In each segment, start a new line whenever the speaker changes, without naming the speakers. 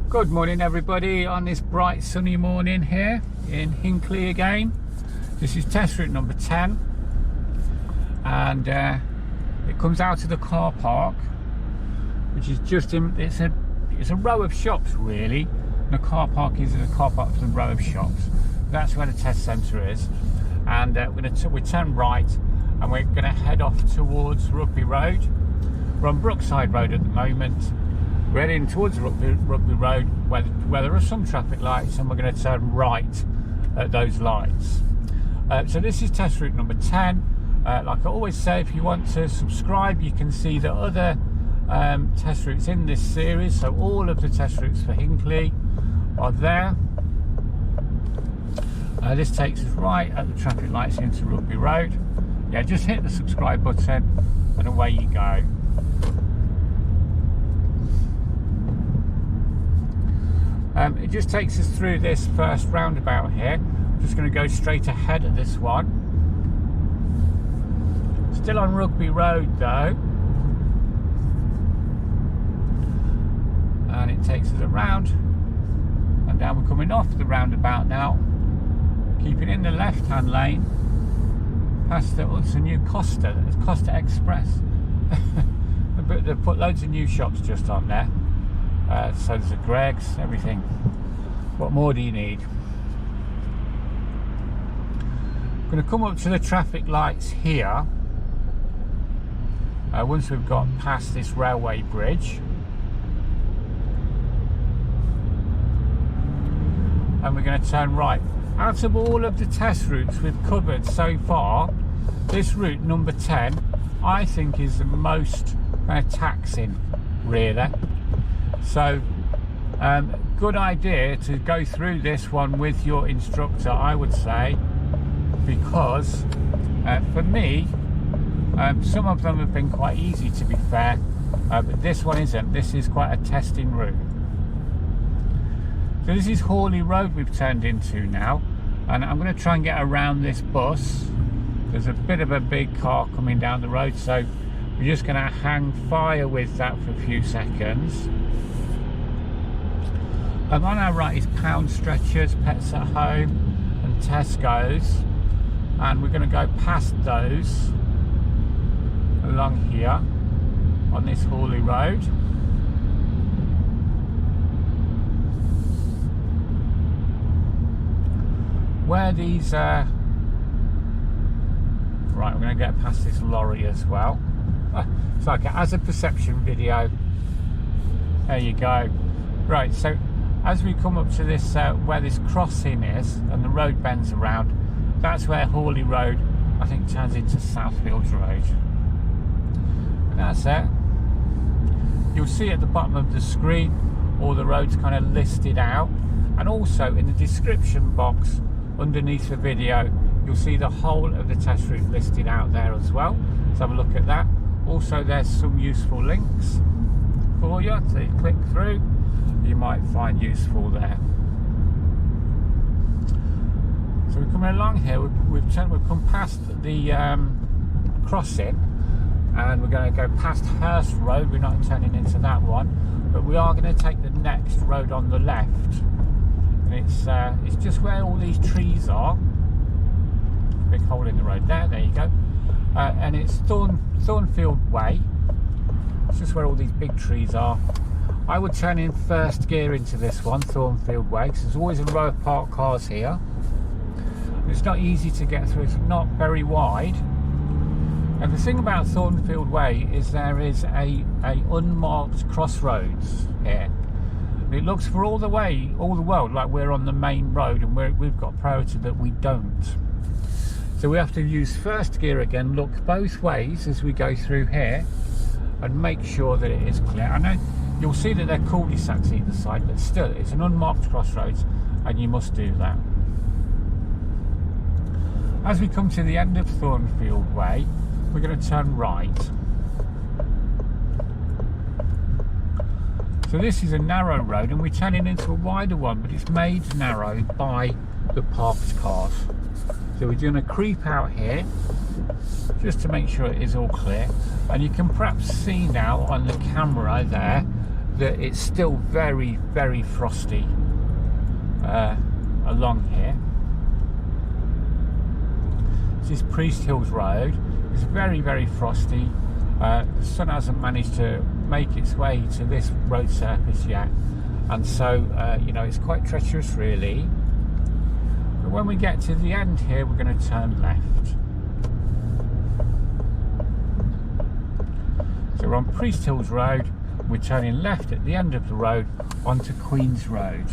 Good morning everybody on this bright sunny morning here in Hinckley again. This is test route number 10 and it comes out of the car park, which is just in, it's a row of shops really, and the car park is a car park with a row of shops. That's where the test centre is, and we turn right and we're going to head off towards Rugby Road. We're on Brookside Road at the moment. We're heading towards Rugby Road where there are some traffic lights, and we're going to turn right at those lights. So this is test route number 10. Like I always say, if you want to subscribe, you can see the other test routes in this series. So all of the test routes for Hinckley are there. This takes us right at the traffic lights into Rugby Road. Yeah, just hit the subscribe button and away you go. It just takes us through this first roundabout here. I'm just going to go straight ahead at this one. Still on Rugby Road though. And it takes us around and down. We're coming off the roundabout now, keeping in the left hand lane past the new Costa. It's Costa Express. They've put loads of new shops just on there. So there's a Greg's, everything. What more do you need? I'm going to come up to the traffic lights here once we've got past this railway bridge, and we're going to turn right. Out of all of the test routes we've covered so far, this route number 10 I think is the most taxing really. So good idea to go through this one with your instructor, I would say, because for me some of them have been quite easy, to be fair, but this one isn't. This is quite a testing route. So this is Hawley Road we've turned into now, and I'm going to try and get around this bus. There's a bit of a big car coming down the road, so we're just going to hang fire with that for a few seconds. On our right is Pound Stretchers, Pets at Home and Tesco's, and we're going to go past those along here on this Hawley Road. Where these right, we're going to get past this lorry as well. It's like as a perception video. There you go. Right, so as we come up to this where this crossing is and the road bends around, that's where Hawley Road I think turns into Southfields Road. And that's it. You'll see at the bottom of the screen all the roads kind of listed out, and also in the description box underneath the video you'll see the whole of the test route listed out there as well. Let's have a look at that. Also there's some useful links for you to click through, you might find useful there. So we're coming along here, we've come past the crossing, and we're going to go past Hurst Road. We're not turning into that one, but we are going to take the next road on the left, and it's just where all these trees are. Big hole in the road there you go. And it's Thornfield Way. It's just where all these big trees are. I would turn in first gear into this one, Thornfield Way, because there's always a row of parked cars here. It's not easy to get through, it's not very wide. And the thing about Thornfield Way is there is a unmarked crossroads here. It looks for all the world like we're on the main road, and we've got priority, but we don't. So we have to use first gear again, look both ways as we go through here, and make sure that it is clear. I know you'll see that they're cul-de-sacs either side, but still it's an unmarked crossroads and you must do that. As we come to the end of Thornfield Way, we're going to turn right. So this is a narrow road and we're turning into a wider one, but it's made narrow by the parked cars. So we're going to creep out here just to make sure it is all clear, and you can perhaps see now on the camera there that it's still very, very frosty along here. This is Priest Hills Road. It's very, very frosty. The sun hasn't managed to make its way to this road surface yet, and so you know, it's quite treacherous really. But when we get to the end here, we're going to turn left. So we're on Priest Hills Road. We're turning left at the end of the road onto Queen's Road.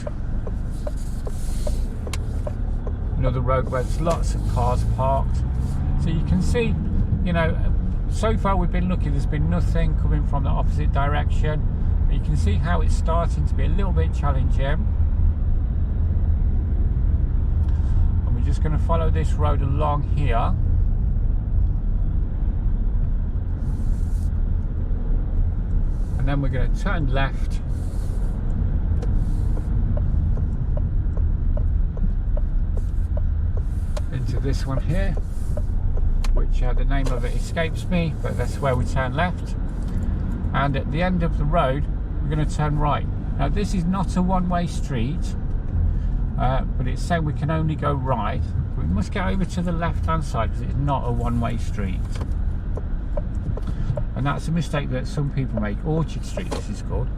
Another road where there's lots of cars parked. So you can see, you know, so far we've been looking, there's been nothing coming from the opposite direction. You can see how it's starting to be a little bit challenging. And we're just going to follow this road along here. And then we're going to turn left into this one here, which the name of it escapes me, but that's where we turn left. And at the end of the road, we're going to turn right. Now this is not a one-way street, but it's saying we can only go right. We must get over to the left-hand side because it's not a one-way street. And that's a mistake that some people make. Orchard Street, this is called.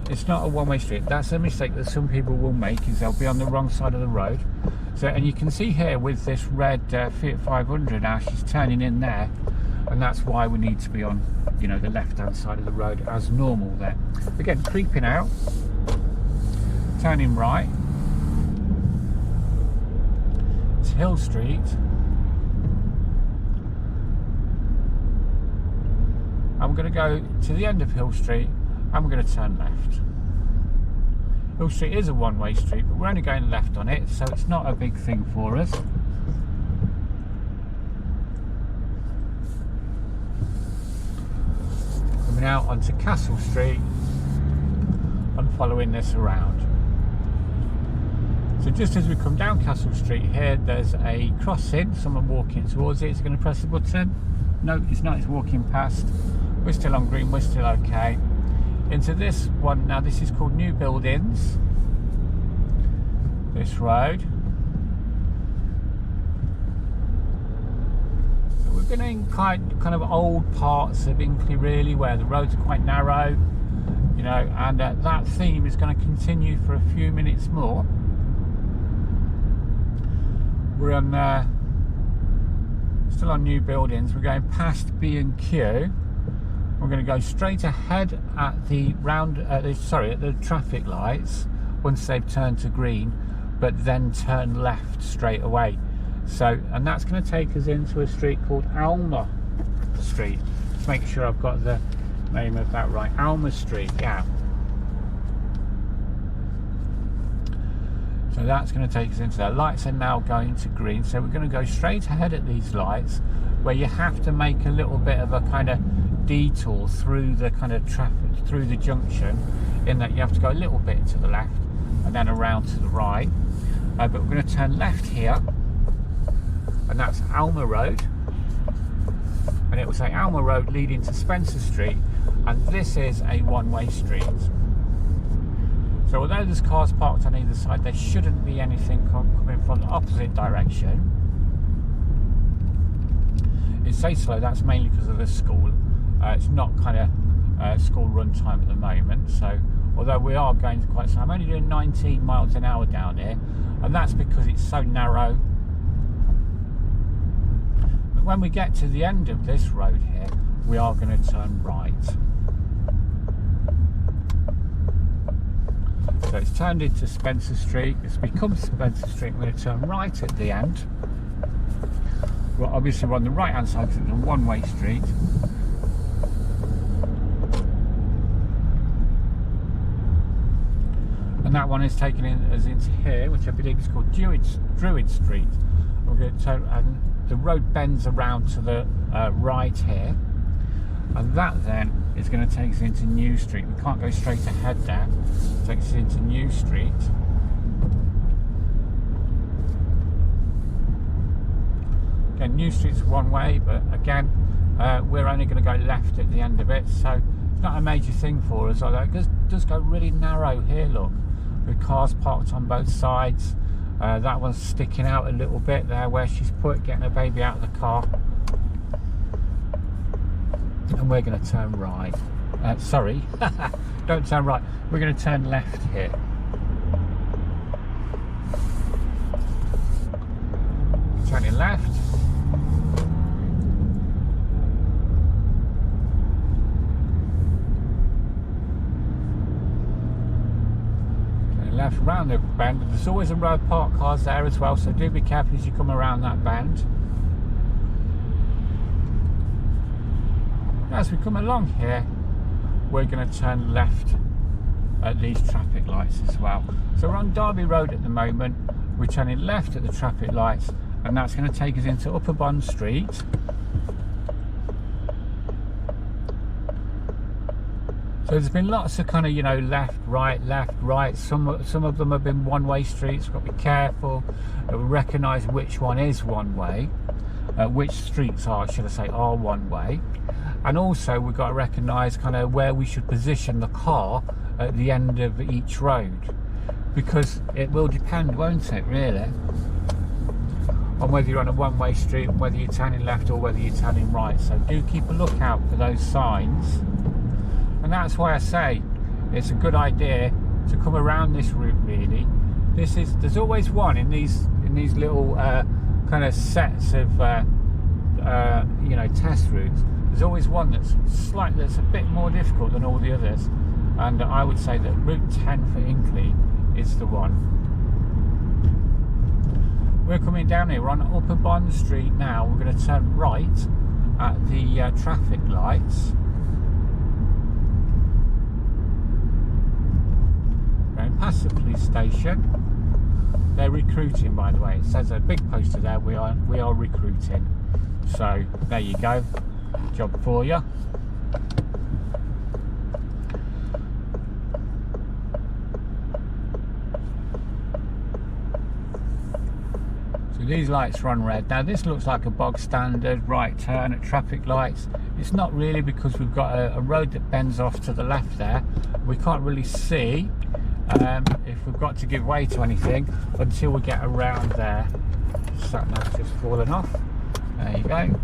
It's not a one-way street. That's a mistake that some people will make, is they'll be on the wrong side of the road. So, and you can see here with this red Fiat 500 now, she's turning in there, and that's why we need to be on, you know, the left-hand side of the road as normal there. Again, creeping out, turning right. It's Hill Street. I'm going to go to the end of Hill Street and we're going to turn left. Hill Street is a one-way street, but we're only going left on it, so it's not a big thing for us. Coming out onto Castle Street and following this around. So just as we come down Castle Street here, there's a crossing, someone walking towards it. It's going to press the button. No, it's not, it's walking past. We're still on green, we're still okay. Into this one, now this is called New Buildings, this road. So we're going in kind of old parts of Hinckley really, where the roads are quite narrow, you know, and that theme is going to continue for a few minutes more. We're on still on New Buildings. We're going past B&Q. We're going to go straight ahead at the at the traffic lights once they've turned to green, but then turn left straight away. So, and that's going to take us into a street called Alma Street. Let's make sure I've got the name of that right. Alma Street, yeah. So that's going to take us into that. Lights are now going to green, so we're going to go straight ahead at these lights, where you have to make a little bit of a kind of detour through the kind of traffic, through the junction, in that you have to go a little bit to the left and then around to the right. But we're going to turn left here, and that's Alma Road, and it will say Alma Road leading to Spencer Street, and this is a one-way street. So although there's cars parked on either side, there shouldn't be anything coming from the opposite direction. It says slow, that's mainly because of the school. It's not kind of school run time at the moment, so although we are going quite slow, I'm only doing 19 miles an hour down here, and that's because it's so narrow. But when we get to the end of this road here, we are going to turn right. So it's turned into Spencer Street. It's become Spencer Street. We're going to turn right at the end. Well, obviously we're on the right hand side because it's a one-way street. And that one is taking us into here, which I believe is called Druid Street. We're going to turn, and the road bends around to the right here, and that then is going to take us into New Street. We can't go straight ahead there. It takes us into New Street. Again, New Street's one way, but again, we're only going to go left at the end of it. So It's not a major thing for us, although it does go really narrow here, look, with cars parked on both sides. That one's sticking out a little bit there where she's getting her baby out of the car. And we're going to turn right. Sorry, don't turn right. We're going to turn left here. Turning left. Left round the bend. There's always a row of parked cars there as well, so do be careful as you come around that bend. As we come along here, we're going to turn left at these traffic lights as well. So we're on Derby Road at the moment. We're turning left at the traffic lights, and that's going to take us into Upper Bond Street. So there's been lots of kind of, you know, left, right. Some of them have been one-way streets. We've got to be careful that we recognise which one is one-way, which streets are, should I say, are one-way. And also we've got to recognise kind of where we should position the car at the end of each road, because it will depend, won't it, really, on whether you're on a one-way street, whether you're turning left or whether you're turning right. So do keep a lookout for those signs. And that's why I say it's a good idea to come around this route, really. There's always one in these little kind of sets of you know, test routes. There's always one that's a bit more difficult than all the others, and I would say that Route 10 for Hinckley is the one. We're coming down here. We're on Upper Bond Street now. We're going to turn right at the traffic lights. Going past the police station. They're recruiting, by the way. It says a big poster there. We are recruiting. So there you go. Job for you. So these lights are on red. Now this looks like a bog standard right turn at traffic lights. It's not really, because we've got a road that bends off to the left there. We can't really see if we've got to give way to anything until we get around there. Sat nav's just fallen off. There you go.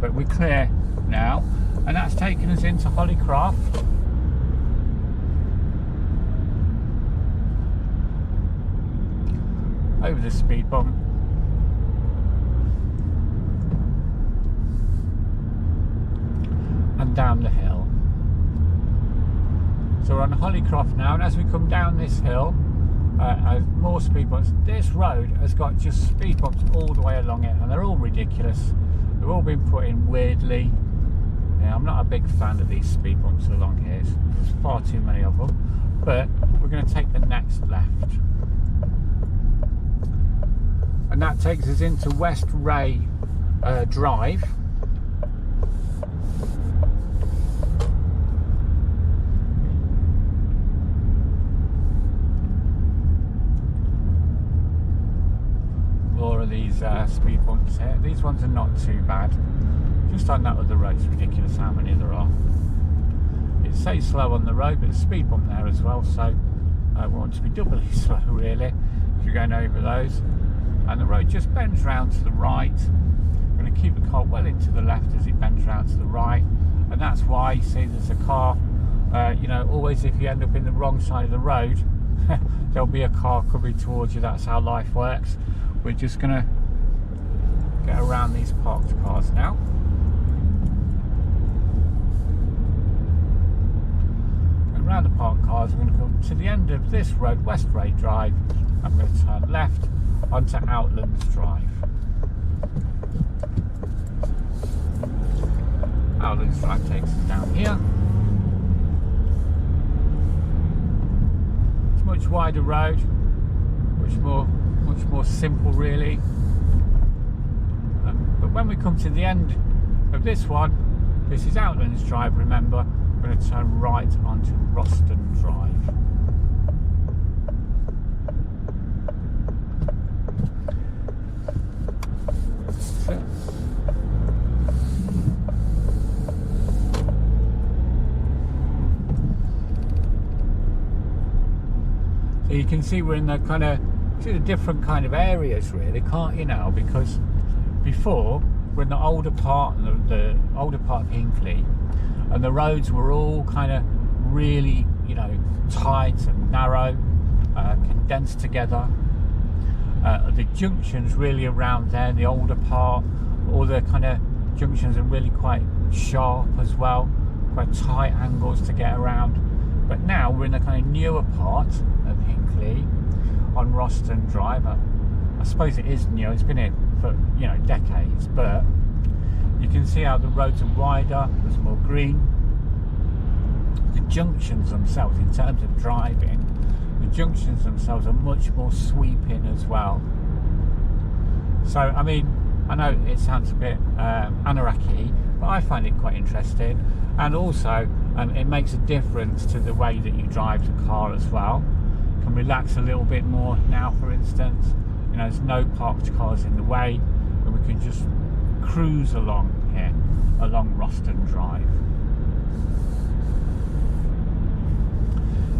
But we're clear now, and that's taken us into Hollycroft. Over the speed bump. And down the hill. So we're on Hollycroft now, and as we come down this hill, more speed bumps. This road has got just speed bumps all the way along it, and they're all ridiculous. They've all been put in weirdly. Yeah, I'm not a big fan of these speed bumps along here. There's far too many of them. But we're going to take the next left. And that takes us into West Ray Drive. More of these speed bumps here. These ones are not too bad. Just on that other road, it's ridiculous how many there are. It says slow on the road, but there's a speed bump there as well, so we want to be doubly slow, really, if you're going over those. And the road just bends round to the right. We're going to keep the car well into the left as it bends round to the right, and that's why you see there's a car, you know, always if you end up in the wrong side of the road, there'll be a car coming towards you. That's how life works. We're just going to get around these parked cars now. And around the parked cars, we're going to come to the end of this road, West Ray Drive. I'm going to turn left onto Outlands Drive. Outlands Drive takes us down here. It's a much wider road, much more simple, really. But when we come to the end of this one, this is Outlands Drive, remember, we're going to turn right onto Roston Drive. You can see we're in the kind of different kind of areas, really, can't you now? Because before we're in the older part, the older part of Hinckley, and the roads were all kind of really, you know, tight and narrow, condensed together. The junctions really around there, the older part, all the kind of junctions are really quite sharp as well, quite tight angles to get around. But now we're in the kind of newer part of Hinckley on Roston Drive. I suppose it is new, it's been here for, you know, decades, but you can see how the roads are wider, there's more green. The junctions themselves, in terms of driving, the junctions themselves are much more sweeping as well. So, I mean, I know it sounds a bit anarchy, but I find it quite interesting, and also it makes a difference to the way that you drive the car as well. You can relax a little bit more now, for instance. You know, there's no parked cars in the way, and we can just cruise along here, along Roston Drive.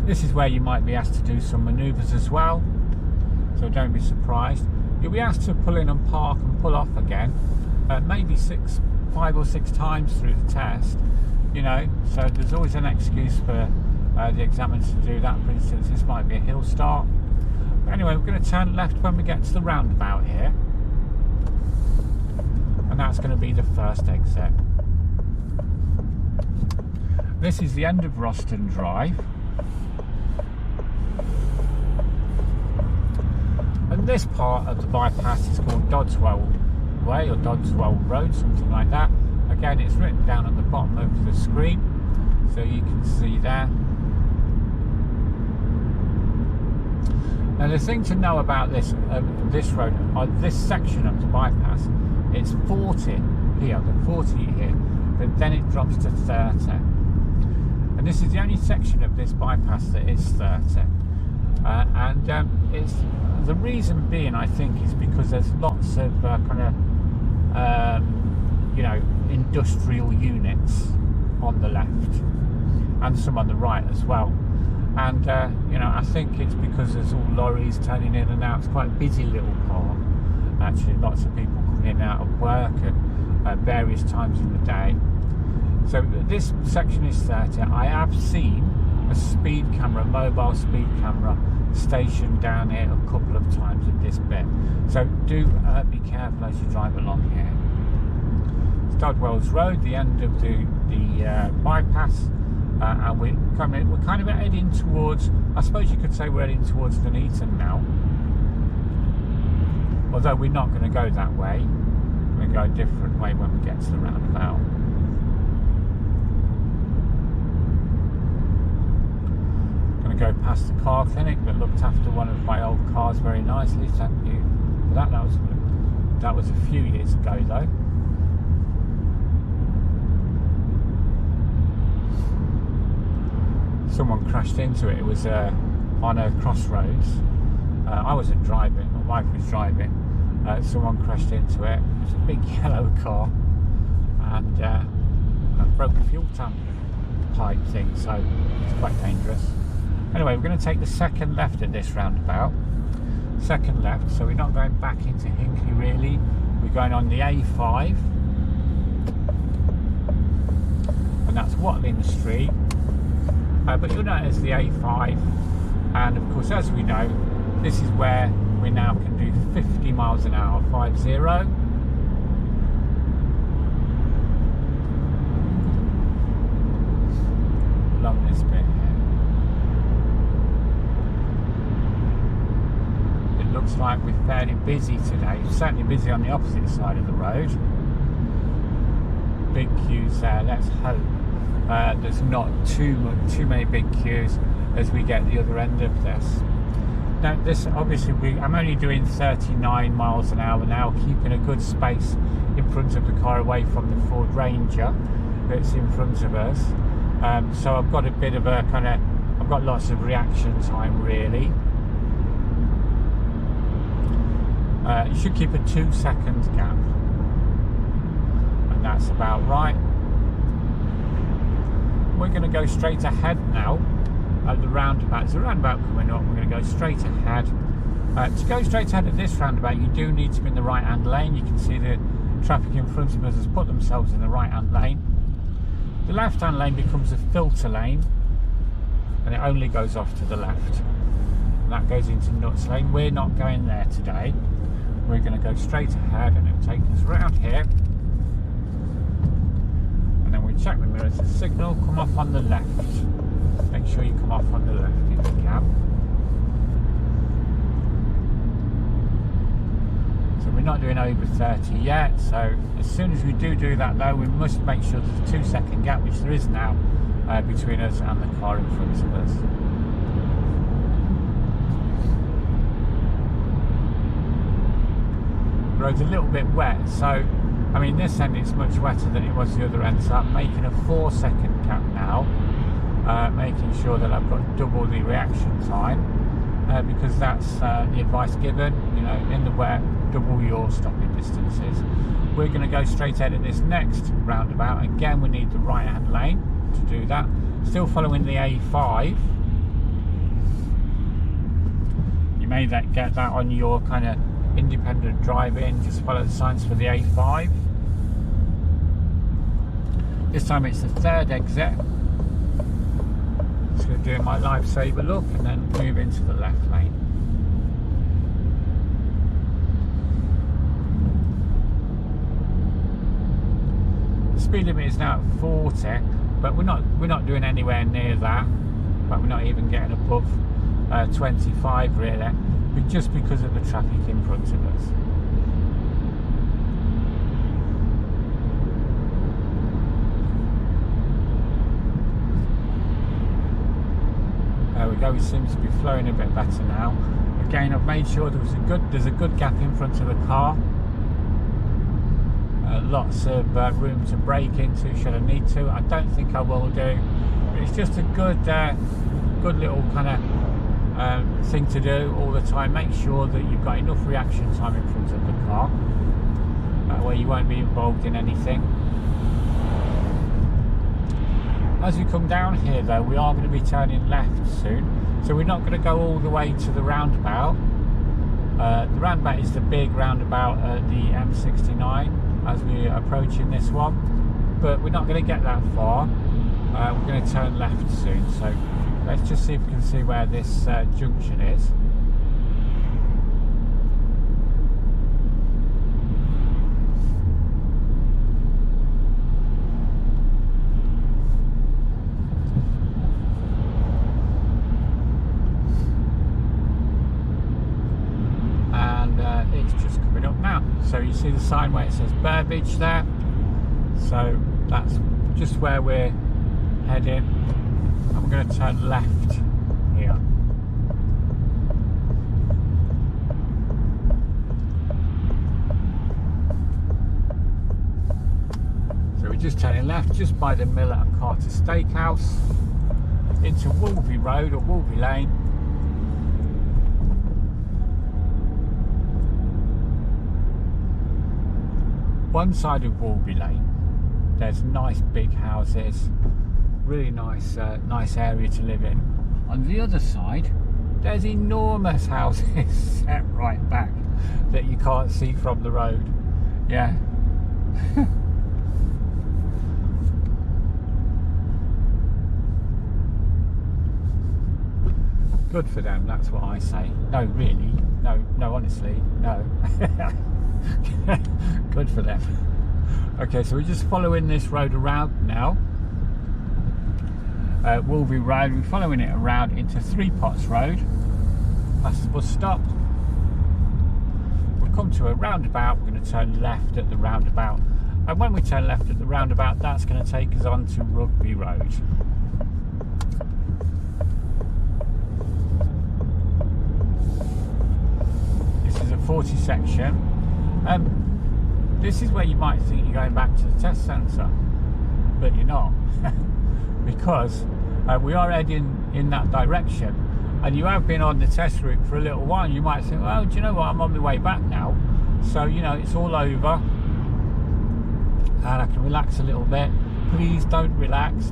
This is where you might be asked to do some manoeuvres as well, so don't be surprised. You'll be asked to pull in and park and pull off again, maybe 5 or 6 times through the test, you know, so there's always an excuse for the examiners to do that. For instance, this might be a hill start. But anyway, we're going to turn left when we get to the roundabout here, and that's going to be the first exit. This is the end of Roston Drive. And this part of the bypass is called Doddswell Way or Doddswell Road, something like that. Again, it's written down at the bottom of the screen, so you can see there. Now, the thing to know about this road, this section of the bypass, it's 40 here, the 40 here, but then it drops to 30. And this is the only section of this bypass that is 30. It's the reason being, I think, is because there's lots of kind of you know, industrial units on the left and some on the right as well. And you know, I think it's because there's all lorries turning in and out. It's quite a busy little park. Actually, lots of people coming in and out of work at various times in the day. So this section is 30. I have seen a speed camera, mobile speed camera, stationed down here a couple of times at this bit. So do be careful as you drive along here. It's Dodwells Road, the end of the bypass, and we're kind of heading towards, I suppose you could say we're heading towards Nuneaton now. Although we're not going to go that way, we're going to go a different way when we get to the roundabout. Go past the car clinic that looked after one of my old cars very nicely. Thank you for that. That was a few years ago though. Someone crashed into it. It was on a crossroads. I wasn't driving, my wife was driving. Someone crashed into it. It was a big yellow car, and broke the fuel tank pipe thing, so it's quite dangerous. Anyway, we're going to take the second left at this roundabout. Second left, so we're not going back into Hinckley really. We're going on the A5. And that's Watling Street. But you'll notice the A5. And of course, as we know, this is where we now can do 50 miles an hour, 50. Along this bit here. Looks like we're fairly busy today. Certainly busy on the opposite side of the road. Big queues there. Let's hope there's not too many big queues as we get the other end of this. Now, this obviously I'm only doing 39 miles an hour now, keeping a good space in front of the car away from the Ford Ranger that's in front of us. So I've got a bit of a kind of, I've got lots of reaction time really. You should keep a 2-second gap, and that's about right. We're going to go straight ahead now at the roundabout. There's a roundabout coming up. We're going to go straight ahead. To go straight ahead at this roundabout, you do need to be in the right hand lane. You can see the traffic in front of us has put themselves in the right hand lane. The left hand lane becomes a filter lane, and it only goes off to the left. And that goes into Nuts Lane. We're not going there today. We're going to go straight ahead, and it'll take us around here. And then we check the mirrors. The signal, come off on the left. Make sure you come off on the left if you can. So we're not doing over 30 yet. So as soon as we do that though, we must make sure there's a 2-second gap, which there is now, between us and the car in front of us. The road's a little bit wet, so I mean this end it's much wetter than it was the other end, so I'm making a 4-second gap now, making sure that I've got double the reaction time, because that's the advice given, you know, in the wet, double your stopping distances. We're going to go straight ahead at this next roundabout. Again, we need the right hand lane to do that. Still following the A5. You may get that on your kind of independent driving, just follow the signs for the A5. This time it's the third exit. Just going to do my lifesaver look and then move into the left lane. The speed limit is now at 40, but we're not doing anywhere near that. But we're not even getting above 25 really, but just because of the traffic in front of us. There we go, it seems to be flowing a bit better now. Again, I've made sure there's a good gap in front of the car. Lots of room to brake into should I need to. I don't think I will do, but it's just a good little kind of thing to do all the time. Make sure that you've got enough reaction time in front of the car, where you won't be involved in anything. As we come down here though, we are going to be turning left soon, so we're not going to go all the way to the roundabout. The roundabout is the big roundabout at the M69 as we are approaching this one, but we're not going to get that far. We're going to turn left soon, so let's just see if we can see where this junction is. It's just coming up now. So you see the sign where it says Burbage there. So that's just where we're heading. And we're going to turn left here. So we're just turning left just by the Miller and Carter Steakhouse into Wolvie Road or Wolvie Lane. One side of Wolvie Lane, there's nice big houses, really nice area to live in. On the other side, there's enormous houses set right back that you can't see from the road. Yeah. Good for them, that's what I say. No, really, no, honestly, no. Good for them. Okay, so we're just following this road around now. Wolvie Road, we're following it around into Three Pots Road. Past the bus stop. We'll come to a roundabout, we're going to turn left at the roundabout. And when we turn left at the roundabout, that's going to take us on to Rugby Road. This is a 40 section. This is where you might think you're going back to the test centre, but you're not, because we are heading in that direction, and you have been on the test route for a little while. You might think, well, do you know what, I'm on my way back now, so you know it's all over and I can relax a little bit. Please don't relax,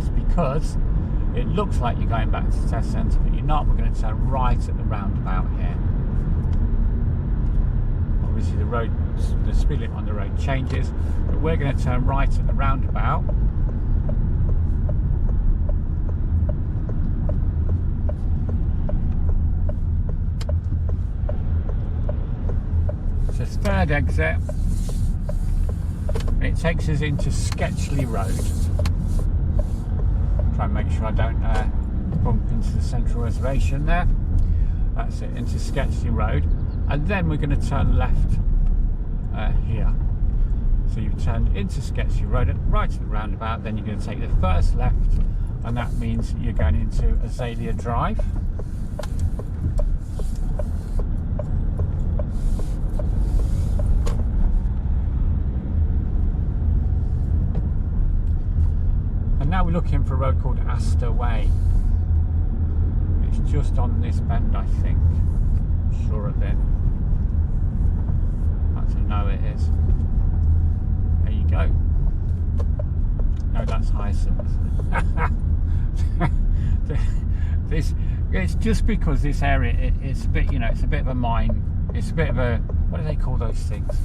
because it looks like you're going back to the test centre, but you're not. We're going to turn right at the roundabout here. Obviously the speed limit on the road changes, but we're going to turn right at the roundabout. It's a third exit, and it takes us into Sketchley Road. Try and make sure I don't bump into the central reservation there. That's it, into Sketchley Road, and then we're going to turn left here. So you've turned into Sketchley Road, right at the roundabout, then you're going to take the first left, and that means you're going into Azalea Drive. And now we're looking for a road called Astor Way. It's just on this bend, I think. Sure of it. That's a no, it is. There you go. No, that's Hyacinth. It's just because this area, it's a bit, you know, it's a bit of a mine. It's a bit of a, what do they call those things?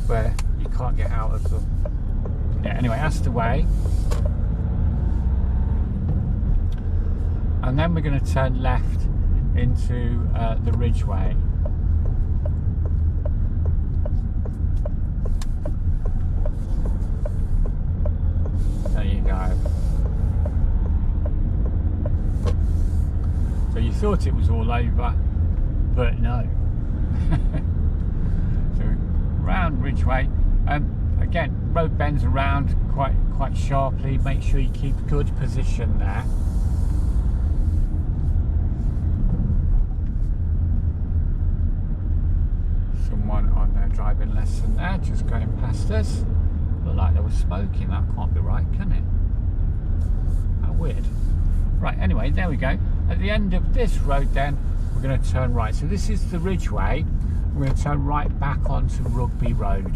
Where you can't get out of them. Yeah, anyway, Astor Way. And then we're going to turn left into the Ridgeway. There you go. So you thought it was all over, but no. So round Ridgeway. Again, road bends around quite sharply. Make sure you keep good position there. Someone on their driving lesson there, just going past us. Looked like they were smoking. That can't be right, can it? How weird. Right, anyway, there we go. At the end of this road then, we're going to turn right. So this is the Ridgeway. We're going to turn right back onto Rugby Road.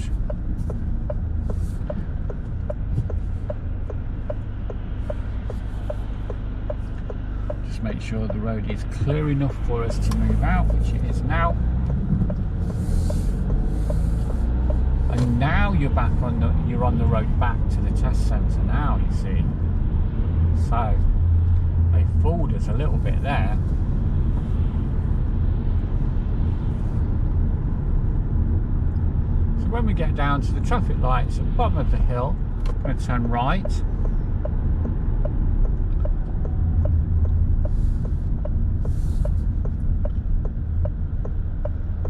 Just make sure the road is clear enough for us to move out, which it is now. And now you're back on the road back to the test centre now, you see. So they fooled us a little bit there. So when we get down to the traffic lights at the bottom of the hill, we're going to turn right.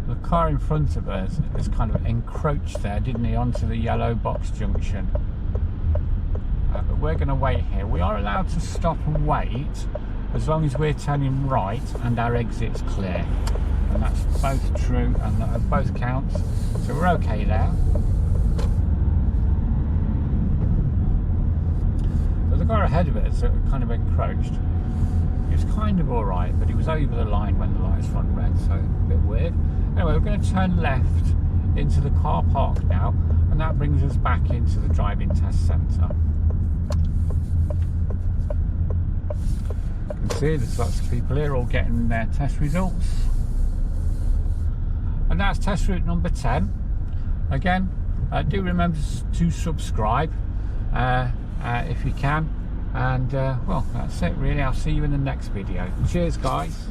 The car in front of us is kind of encroached there, didn't he, onto the yellow box junction. But we're going to wait here. We are allowed to stop and wait as long as we're turning right and our exit's clear. And that's both true and both counts. So we're okay there. So the car ahead of us that kind of encroached. He was kind of alright, but he was over the line when the lights front red, so a bit weird. Anyway, we're going to turn left into the car park now, and that brings us back into the driving test centre. You can see there's lots of people here all getting their test results. And that's test route number 10. Again, do remember to subscribe if you can. And well, that's it really. I'll see you in the next video. Cheers, guys.